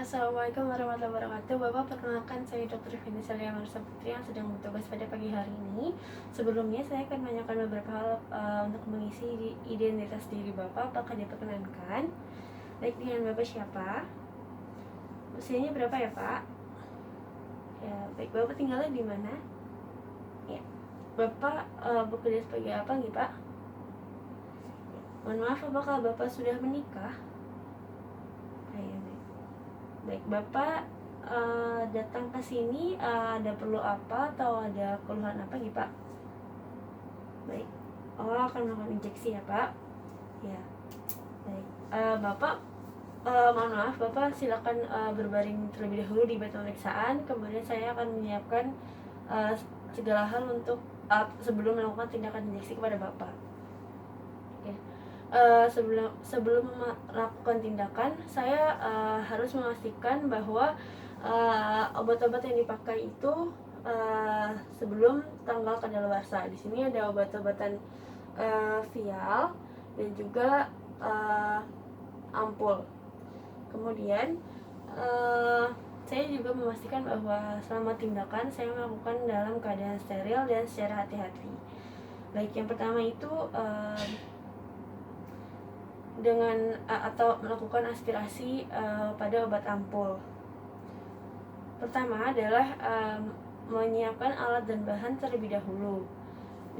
Assalamualaikum warahmatullahi wabarakatuh. Bapak, perkenalkan saya Dr. Vanessa Lia Marisa Putri yang sedang bertugas pada pagi hari ini. Sebelumnya saya akan menanyakan beberapa hal untuk mengisi identitas diri Bapak. Apakah diperkenankan? Baik, dengan Bapak siapa? Usianya berapa ya Pak? Ya, baik. Bapak tinggalnya di mana? Ya. Bapak bekerja sebagai apa nih Pak? Ya. Mohon maaf, apakah Bapak sudah menikah? Ya, baik. Baik, Bapak datang ke sini ada perlu apa atau ada keluhan apa nih Pak? Baik. Oh, akan melakukan injeksi ya Pak? Ya. Baik. Bapak, mohon maaf, Bapak silakan berbaring terlebih dahulu di batu pemeriksaan. Kemudian saya akan menyiapkan segala hal untuk sebelum melakukan tindakan injeksi kepada Bapak. Oke. Sebelum melakukan tindakan, saya harus memastikan bahwa obat-obat yang dipakai itu sebelum tanggal kadaluarsa. Di sini ada obat-obatan vial dan juga ampul. Kemudian saya juga memastikan bahwa selama tindakan saya melakukan dalam keadaan steril dan secara hati-hati. Baik, yang pertama itu dengan atau melakukan aspirasi pada obat ampul. Pertama adalah menyiapkan alat dan bahan terlebih dahulu.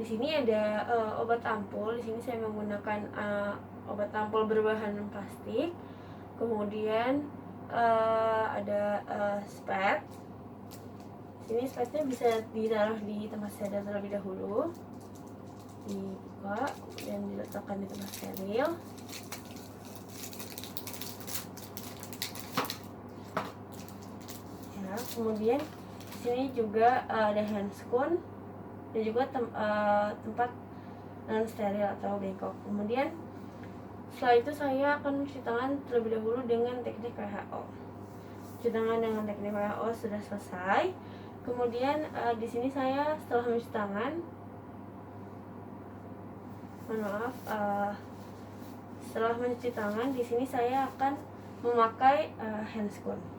Di sini ada obat ampul. Di sini saya menggunakan obat ampul berbahan plastik. Kemudian ada spet. Di sini spetnya bisa ditaruh di tempat steril terlebih dahulu. Dibuka dan diletakkan di tempat steril. Ya, kemudian di sini juga ada handscoon dan juga tempat non steril atau bengkok. Kemudian setelah itu saya akan mencuci tangan terlebih dahulu dengan teknik WHO. Cuci tangan dengan teknik WHO sudah selesai. Kemudian di sini saya setelah mencuci tangan, setelah mencuci tangan, di sini saya akan memakai handscoon.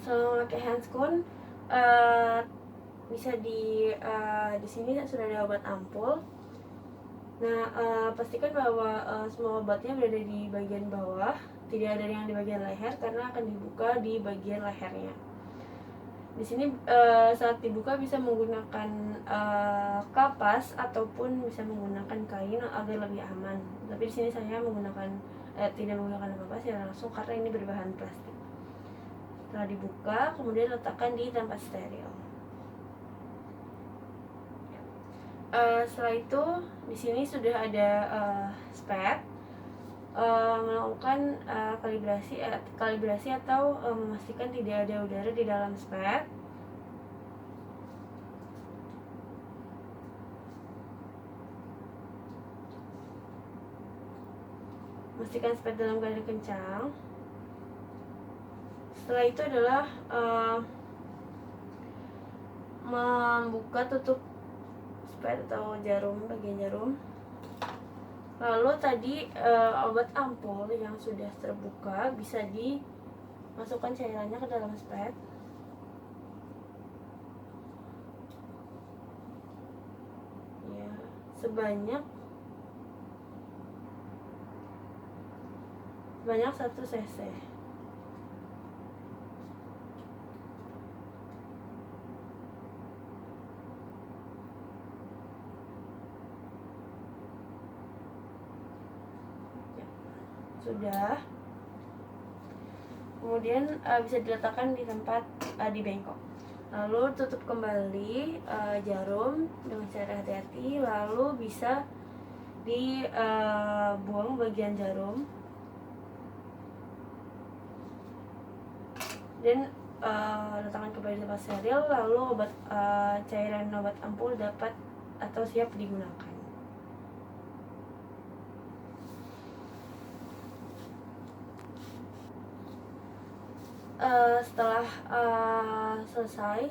Selama memakai handscoon, bisa di sini sudah ada obat ampul. Nah, pastikan bahwa semua obatnya berada di bagian bawah, tidak ada yang di bagian leher karena akan dibuka di bagian lehernya. Di sini saat dibuka bisa menggunakan kapas ataupun bisa menggunakan kain agar lebih aman. Tapi di sini saya tidak menggunakan kapas ya langsung karena ini berbahan plastik. Setelah dibuka, kemudian letakkan di tempat steril. Setelah itu, di sini sudah ada spet. Melakukan kalibrasi atau memastikan tidak ada udara di dalam spet. Pastikan spet dalam keadaan kencang. Setelah itu adalah membuka tutup spet atau bagian jarum. Lalu tadi obat ampul yang sudah terbuka bisa dimasukkan cairannya ke dalam spet. Ya, sebanyak 1 cc. Sudah. Kemudian bisa diletakkan di tempat di bengkok. Lalu tutup kembali jarum dengan cara hati-hati. Lalu bisa dibuang bagian jarum. Dan letakkan kembali di tempat steril, lalu cairan obat ampul dapat atau siap digunakan. Setelah selesai,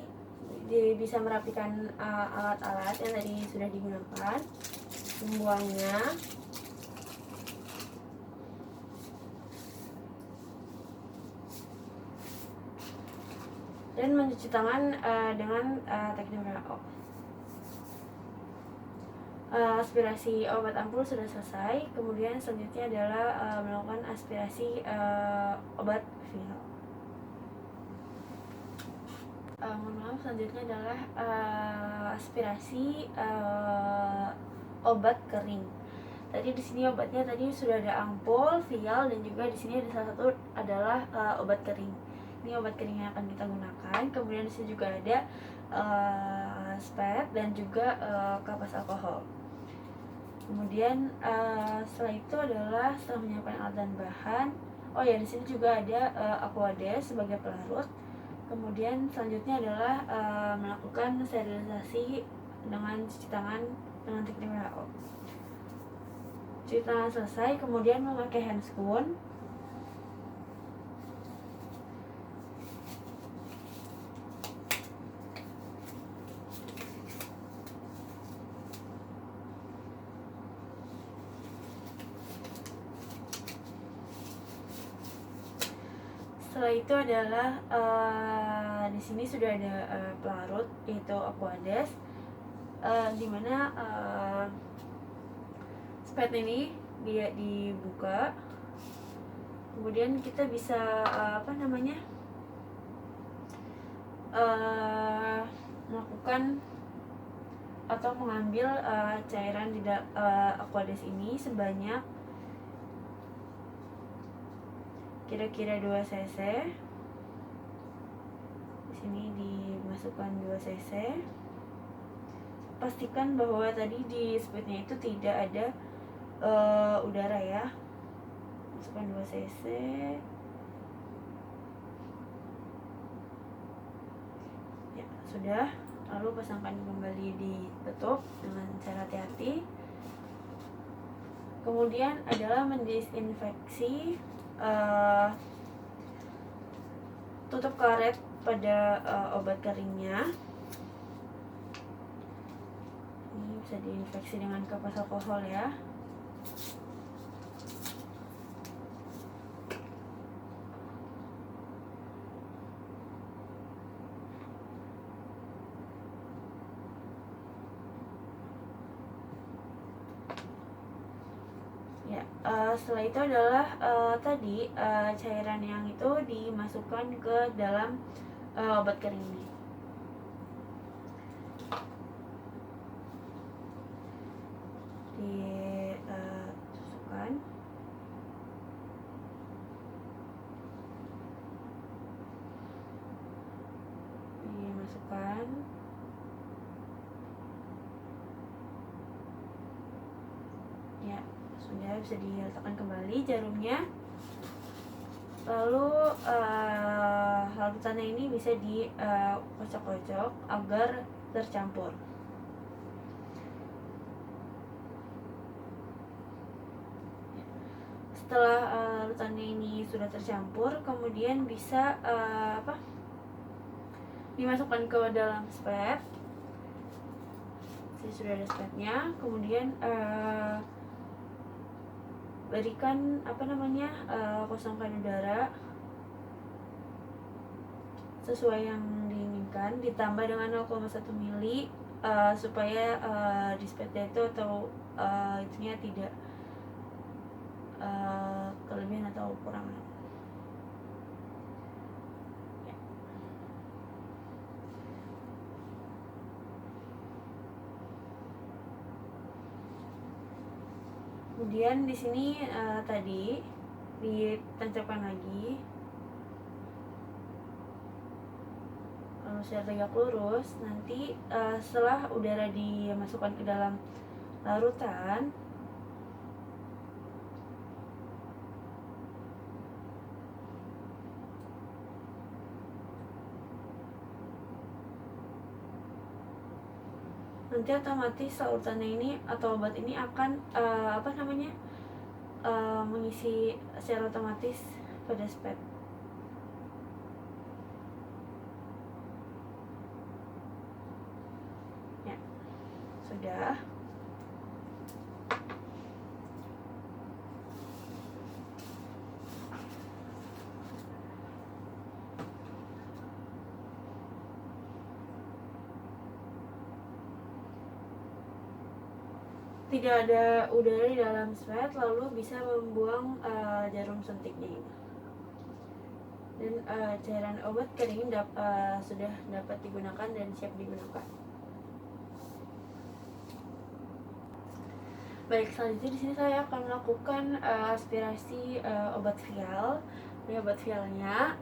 bisa merapikan alat-alat yang tadi sudah digunakan, membuangnya. Dan mencuci tangan dengan teknik WHO. Aspirasi obat ampul sudah selesai. Kemudian selanjutnya adalah melakukan aspirasi obat vial. Mohon maaf, selanjutnya adalah aspirasi obat kering. Tadi di sini obatnya tadi sudah ada ampul, vial, dan juga di sini ada salah satu adalah obat kering. Ini obat kering yang akan kita gunakan. Kemudian di sini juga ada spet dan juga kapas alkohol. Kemudian setelah itu adalah setelah menyiapkan alat dan bahan. Oh ya, di sini juga ada Aquades sebagai pelarut. Kemudian selanjutnya adalah melakukan sterilisasi dengan cuci tangan dengan teknik WHO. Cuci tangan selesai, kemudian memakai handscoon. Setelah itu adalah di sini sudah ada pelarut yaitu Aquades, dimana spet ini dia dibuka, kemudian kita bisa melakukan atau mengambil cairan di Aquades ini sebanyak kira-kira 2 cc. Di sini dimasukkan 2 cc. Pastikan bahwa tadi di spetnya itu tidak ada udara ya. Masukkan 2 cc. Ya, sudah. Lalu pasangkan kembali, ditutup dengan cara hati-hati. Kemudian adalah mendisinfeksi tutup karet pada obat keringnya. Ini bisa diinfeksi dengan kapas alkohol ya. Setelah itu adalah tadi cairan yang itu dimasukkan ke dalam obat kering ini. Dimasukkan. Ya, sudah bisa diletakkan kembali jarumnya. Lalu larutannya ini bisa dikocok-kocok agar tercampur. Setelah larutannya ini sudah tercampur, kemudian bisa dimasukkan ke dalam spet. Jadi sudah ada spetnya. Kemudian berikan kosongkan udara sesuai yang diinginkan, ditambah dengan 0,1 mili supaya di spetnya itu atau itunya tidak kelebihan atau kekurangan. Kemudian di sini tadi ditancapkan lagi, secara tegak lurus. Nanti setelah udara dimasukkan ke dalam larutan, nanti otomatis larutannya ini atau obat ini akan mengisi secara otomatis pada spet. Ya, sudah. Tidak ada udara di dalam spet, lalu bisa membuang jarum suntiknya ini. Dan cairan obat kering sudah dapat digunakan dan siap digunakan. Baik, selanjutnya di sini saya akan melakukan aspirasi obat vial. Ini obat vialnya,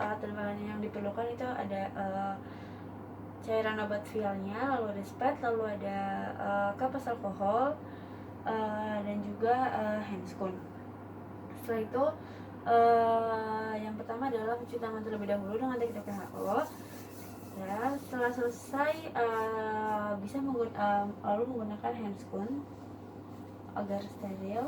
alat dan bahan yang diperlukan itu ada cairan obat vialnya, lalu ada spet, lalu ada kapas alkohol, dan juga handscoon. Setelah itu yang pertama adalah mencuci tangan terlebih dahulu dengan teknik WHO. Ya, setelah selesai bisa lalu menggunakan handscoon agar steril.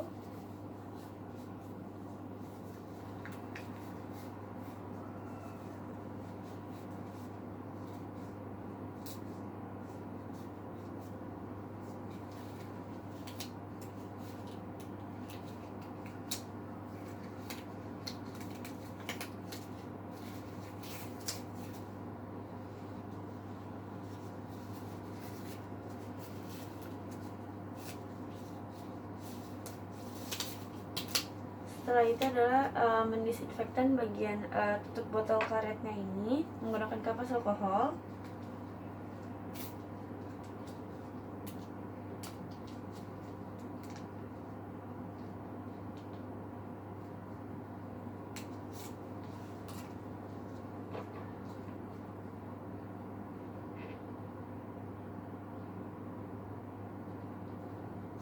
Setelah itu adalah mendisinfektan bagian tutup botol karetnya ini menggunakan kapas alkohol.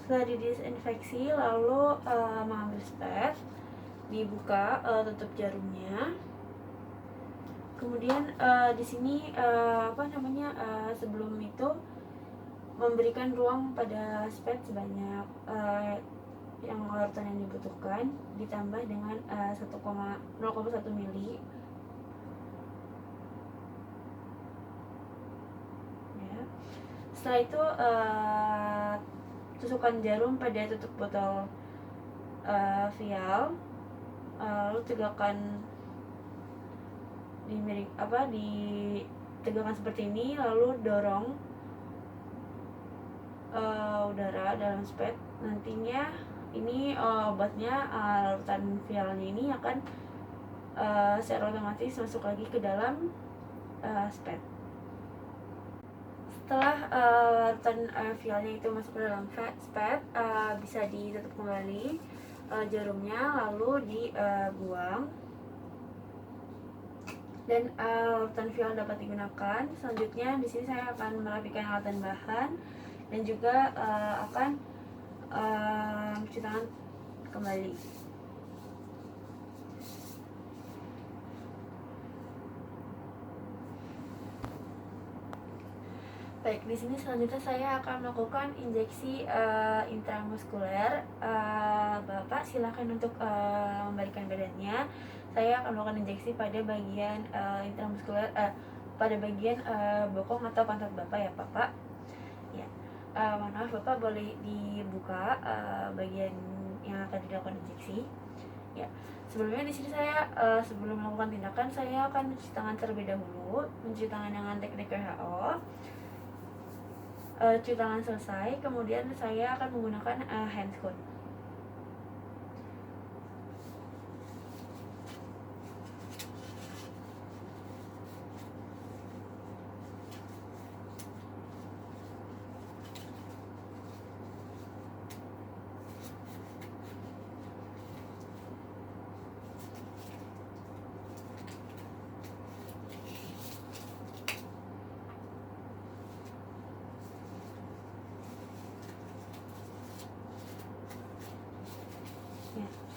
Setelah didisinfeksi, lalu mengambil spet, dibuka tutup jarumnya. Kemudian di sini sebelum itu memberikan ruang pada spet sebanyak yang larutan yang dibutuhkan, ditambah dengan 0,1 mili. Ya. Setelah itu tusukkan jarum pada tutup botol vial, lalu tegakkan ditegakkan seperti ini, lalu dorong udara dalam spet. Nantinya ini obatnya, larutan vialnya ini akan secara otomatis masuk lagi ke dalam spet. Setelah larutan vialnya itu masuk ke dalam spet, bisa ditutup kembali jarumnya, lalu dibuang, dan larutan vial dapat digunakan. Selanjutnya di sini saya akan merapikan alat dan bahan dan juga akan mencuci tangan kembali. Baik, di sini selanjutnya saya akan melakukan injeksi intramuskuler. Bapak silakan untuk membalikan badannya. Saya akan melakukan injeksi pada bagian intramuskuler, pada bagian bokong atau pantat Bapak ya, Bapak. Ya, mohon maaf, Bapak boleh dibuka bagian yang akan dilakukan injeksi. Ya, sebelumnya di sini saya sebelum melakukan tindakan saya akan mencuci tangan terlebih dahulu, mencuci tangan dengan teknik WHO. Cuci tangan selesai, kemudian saya akan menggunakan handscoon.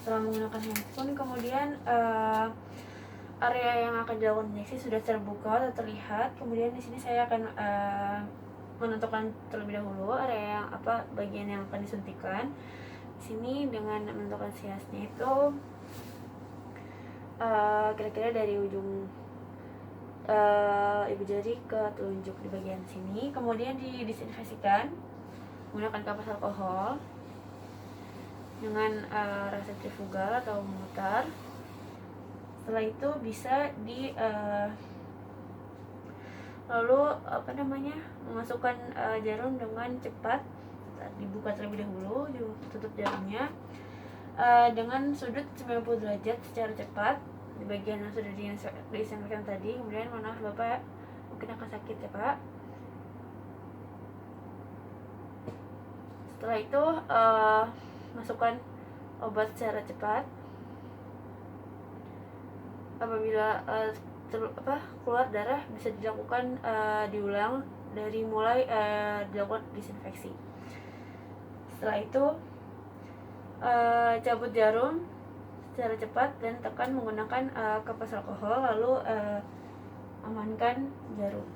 Setelah menggunakan handphone, kemudian area yang akan dilakukan injeksi sudah terbuka atau terlihat. Kemudian di sini saya akan menentukan terlebih dahulu area yang bagian yang akan disuntikan. Di sini dengan menentukan siasnya itu kira-kira dari ujung ibu jari ke telunjuk di bagian sini, kemudian didisinfeksikan menggunakan kapas alkohol dengan rasa sentrifugal atau memutar. Setelah itu bisa lalu memasukkan jarum dengan cepat, dibuka terlebih dahulu, tutup jarumnya dengan sudut 90 derajat secara cepat di bagian yang sudah disinfektan tadi. Kemudian maaf Bapak, mungkin akan sakit ya Pak. Setelah itu masukkan obat secara cepat. Apabila keluar darah bisa dilakukan diulang dari mulai dilakukan disinfeksi. Setelah itu cabut jarum secara cepat dan tekan menggunakan kapas alkohol, lalu amankan jarum.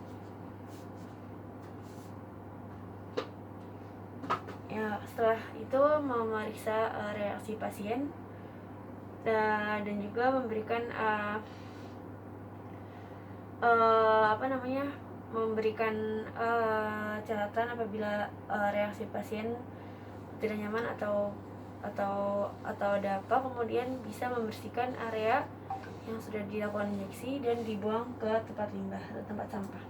Ya, setelah itu memeriksa reaksi pasien dan juga memberikan memberikan catatan apabila reaksi pasien tidak nyaman atau ada apa, kemudian bisa membersihkan area yang sudah dilakukan injeksi dan dibuang ke tempat limbah atau tempat sampah.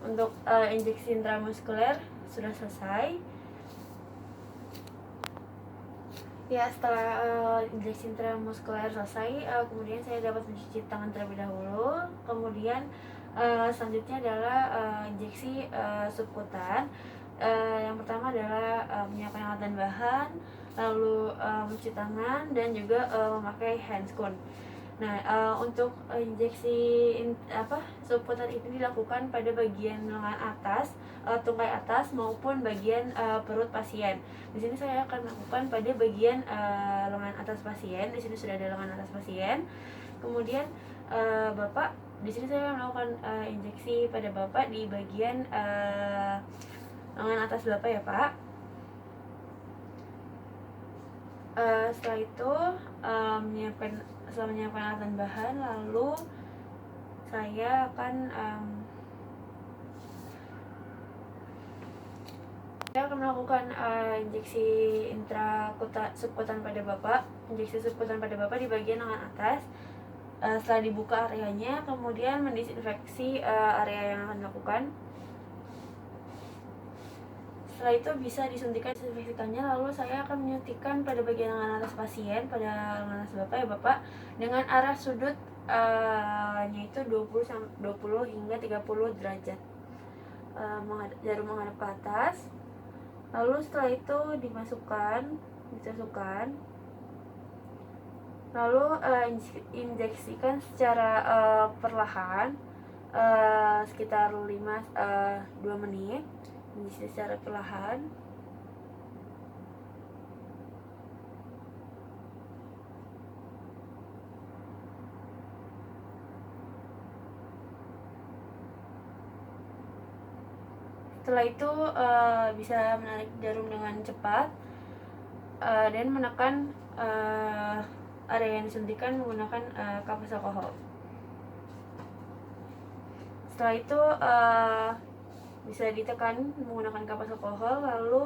Untuk injeksi intramuskuler sudah selesai. Ya, setelah injeksi intramuskuler selesai, kemudian saya dapat mencuci tangan terlebih dahulu. Kemudian selanjutnya adalah injeksi subkutan. Yang pertama adalah menyiapkan alat dan bahan, lalu mencuci tangan dan juga memakai handscoon. Nah, untuk injeksi subkutan ini dilakukan pada bagian lengan atas, tungkai atas maupun bagian perut pasien. Di sini saya akan melakukan pada bagian lengan atas pasien. Di sini sudah ada lengan atas pasien. Kemudian Bapak, di sini saya akan melakukan injeksi pada Bapak di bagian lengan atas Bapak ya Pak. Setelah itu setelah menyiapkan alat dan bahan, lalu saya akan melakukan injeksi subkutan pada Bapak. Injeksi subkutan pada Bapak di bagian lengan atas. Setelah dibuka areanya, kemudian mendisinfeksi area yang akan dilakukan. Setelah itu bisa disuntikan disinfektannya, lalu saya akan menyuntikkan pada bagian lengan atas pasien, pada lengan atas Bapak ya Bapak, dengan arah sudut yaitu 20 hingga 30 derajat. Jarum menghadap ke atas. Lalu setelah itu dimasukkan, lalu injeksikan secara perlahan sekitar 2 menit. Injeksi secara perlahan. Setelah itu bisa menarik jarum dengan cepat dan menekan area yang disuntikan menggunakan kapas alkohol. Setelah itu bisa ditekan menggunakan kapas alkohol, lalu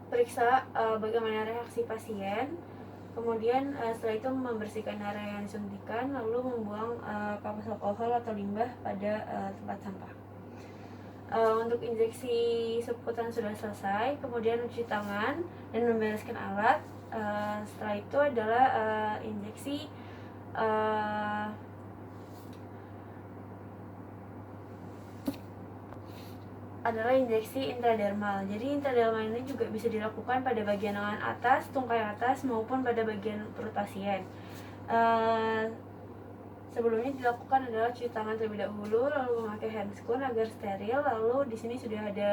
periksa bagaimana reaksi pasien. Kemudian setelah itu membersihkan area yang disuntikan, lalu membuang kapas alkohol atau limbah pada tempat sampah. Untuk injeksi subkutan sudah selesai, kemudian mencuci tangan dan membereskan alat. Setelah itu adalah injeksi intradermal. Jadi intradermal ini juga bisa dilakukan pada bagian lengan atas, tungkai atas maupun pada bagian perut pasien. Sebelumnya dilakukan adalah cuci tangan terlebih dahulu, lalu memakai handscoon agar steril. Lalu di sini sudah ada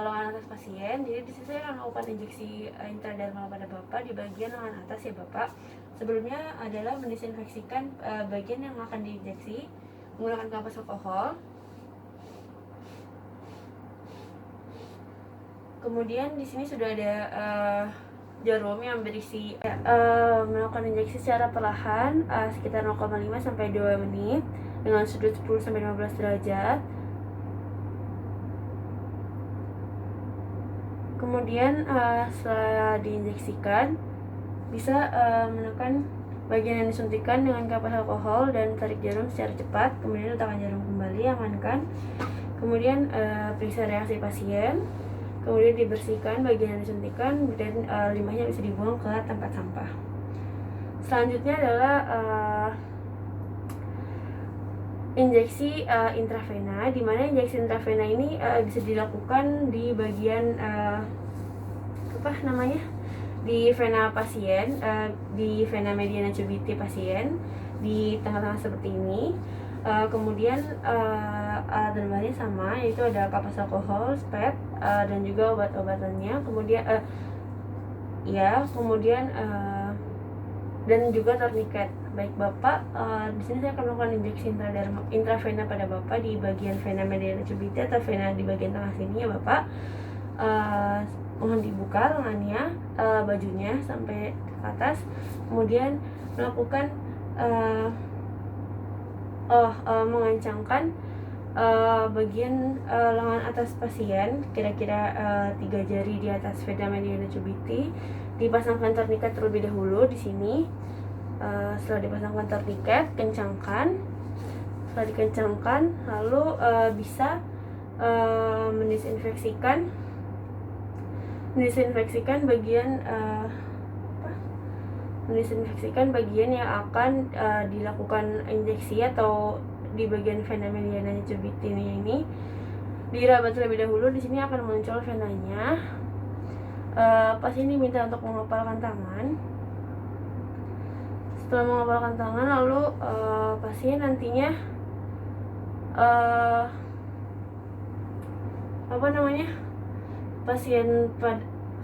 lengan atas pasien. Jadi di sini saya akan melakukan injeksi intradermal pada Bapak di bagian lengan atas ya Bapak. Sebelumnya adalah mendisinfeksikan bagian yang akan diinjeksi menggunakan kapas alkohol. Kemudian di sini sudah ada jarum yang berisi melakukan injeksi secara perlahan sekitar 0,5 sampai 2 menit dengan sudut 10 sampai 15 derajat. Kemudian setelah diinjeksikan bisa menekan bagian yang disuntikan dengan kapas alkohol dan tarik jarum secara cepat. Kemudian letakkan jarum kembali, amankan. Kemudian periksa reaksi pasien. Kemudian dibersihkan bagian yang disuntikan dan limbahnya bisa dibuang ke tempat sampah. Selanjutnya adalah injeksi intravena, di mana injeksi intravena ini bisa dilakukan di bagian di vena pasien, di vena mediana cubiti pasien, di tengah-tengah seperti ini. Kemudian alat dan bahannya sama, yaitu ada kapas alkohol, spet, dan juga obat-obatannya. Kemudian dan juga tourniquet. Baik Bapak, di sini saya akan melakukan injeksi intravena pada Bapak di bagian vena mediana cubiti atau vena di bagian tengah sini ya Bapak. Mohon dibuka lengannya, bajunya sampai ke atas. Kemudian melakukan mengencangkan bagian lengan atas pasien, kira-kira 3 jari di atas vena mediana cubiti. Dipasangkan tourniquet terlebih dahulu di sini. Setelah dipasangkan tourniquet, kencangkan. Setelah dikencangkan, lalu bisa mendisinfeksikan bagian yang akan dilakukan injeksi atau di bagian vena mediana cubiti ini. Dirabat terlebih dahulu. Di sini akan muncul venanya. Pasien diminta untuk mengepalkan tangan. Setelah mengepalkan tangan, lalu pasien nantinya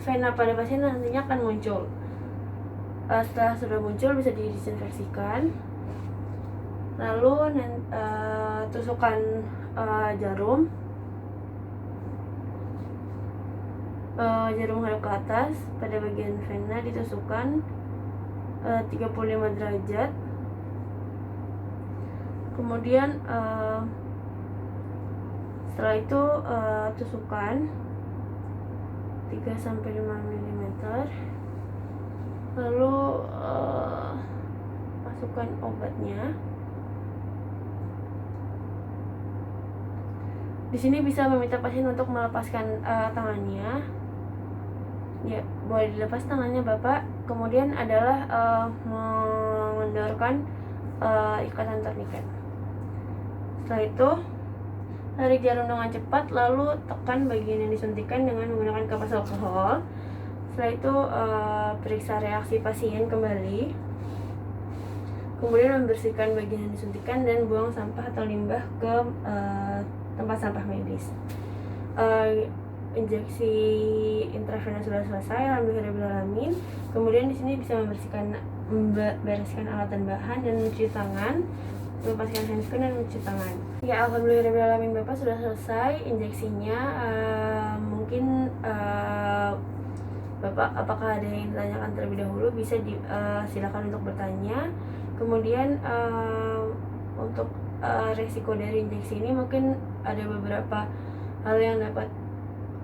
vena pada pasien nantinya akan muncul. Setelah sudah muncul bisa didisinfeksikan. Lalu tusukan jarum menghadap ke atas pada bagian vena, ditusukkan 35 derajat. Kemudian setelah itu tusukan 3-5 mm. Lalu masukkan obatnya. Di sini bisa meminta pasien untuk melepaskan tangannya. Ya, boleh dilepas tangannya Bapak. Kemudian adalah mengendorkan ikatan tourniquet. Setelah itu tarik jarum dengan cepat, lalu tekan bagian yang disuntikan dengan menggunakan kapas alkohol. Setelah itu periksa reaksi pasien kembali. Kemudian membersihkan bagian yang disuntikan dan buang sampah atau limbah ke tempat sampah medis. Injeksi intravena sudah selesai, alhamdulillahirobbilalamin. Kemudian di sini bisa membereskan alat dan bahan dan mencuci tangan, melepaskan handscreen dan mencuci tangan. Ya, alhamdulillahirobbilalamin, Bapak sudah selesai injeksinya. Mungkin Bapak apakah ada yang ditanyakan terlebih dahulu, bisa silakan untuk bertanya. Kemudian untuk resiko dari injeksi ini mungkin ada beberapa hal yang dapat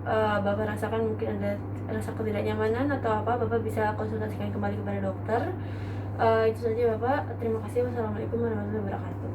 Bapak rasakan. Mungkin ada rasa ketidaknyamanan atau apa, Bapak bisa konsultasikan kembali kepada dokter. Itu saja Bapak, terima kasih. Wassalamualaikum warahmatullahi wabarakatuh.